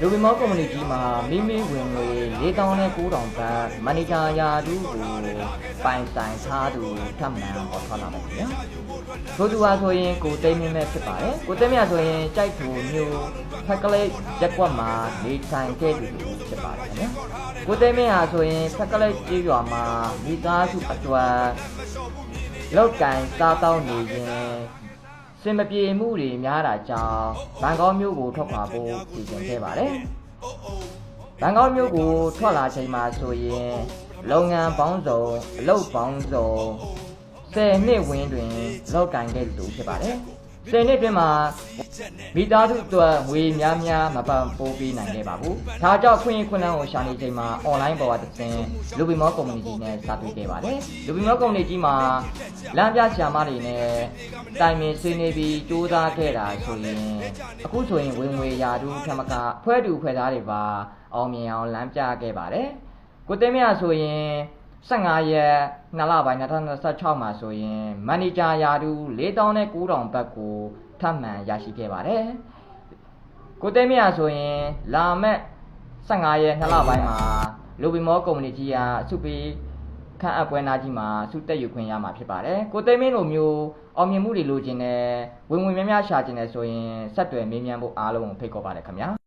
လူဘီမောကုမ္ပဏီကြီးမှာမိမိဝင်ငွေ4,900 ဘတ်မန်နေဂျာယာတူကိုပိုင်ဆိုင်ထားသူထပ်မံပေါ်ထွက်လာတယ်ဗျာထို့သူဟာဆိုရင်ကိုသိမ်းမင်းပဲဖြစ်ပါတယ်ကိုသိမ်းမြဆိုရင်ကြိုက်သူမျိုးဖက်ကလေးရက်ကွက်မှာနေထိုင်ခဲ့သူဖြစ်ပါတယ်ဗျာကိုသိမ်းမင်းဟာဆိုရင်ဖက်ကလေးကြေးရွာမှာမိသားစုအတွက်လောက်ကန်စားတောင်းနေရင်စင်မပြေမှုတွေများတာကြောင့်ဘန်ကောက်မြို့ကိုထွက်ခွာဖို့စီစဉ်ခဲ့ပါတယ်။ဘန်ကောက်မြို့ကိုထွက်လာချိန်မှာဆိုရင်လုပ်ငန်းပေါင်းစုံအလုပ်ပေါင်းစုံ10နှစ်ဝန်းတွင်လောက်ကန်ခဲ့သူဖြစ်ပါတယ်။10နှစ်တွင်မှာမိသားစုအတွက်ငွေများများမပန်ပိုးပေးနိုင်ခဲ့ပါဘူး။ဒါကြောင့်ခွင့်လန်းကိုရှာနေချိန်မှာ online ပေါ်ကတစ်ဆင့်လူဘီမောကုမ္ပဏီကြီးနဲ့စတွေ့ခဲ့ပါတယ်။လူဘီမောကုမ္ပဏီကြီးမှာလမ်းပြဆရာမတွေနဲ့တိုင်ပင်ဆွေးနွေးပြီးစူးစမ်းခဲ့တာဆိုရင်အခုဆိုရင်ဝင်ငွေရာထူးထမကဖွဲ့သူဖွဲ့သားတွေပါအောင်မြင်အောင်လမ်းပြခဲ့ပါတယ်။ကိုသိမ်းမြဆိုရင်15ရက်2လပိုင်း2026မှာဆိုရင်မန်နေဂျာယာတူ4,900 ဘတ်ကိုထပ်မံရရှိခဲ့ပါတယ်။ကိုသိမ်းမြဆိုရင်လာမဲ့15ရက်2လပိုင်းမှာလူဘီမောကုမ္ပဏီကြီးကစုပြီးခန့်အပ်ပွဲနာကြီးမှာစုတက်ယူခွင့်ရမှာဖြစ်ပါတယ်။ကိုသိမ်းမင်းလိုမျိုးအောင်မြင်မှုတွေလိုချင်တယ်ဝင်များများရှာချင်တယ်ဆိုရင်ဆက်သွယ်မေးမြန်းဖို့အားလုံးဖိတ်ခေါ်ပါတယ်ခင်ဗျာ။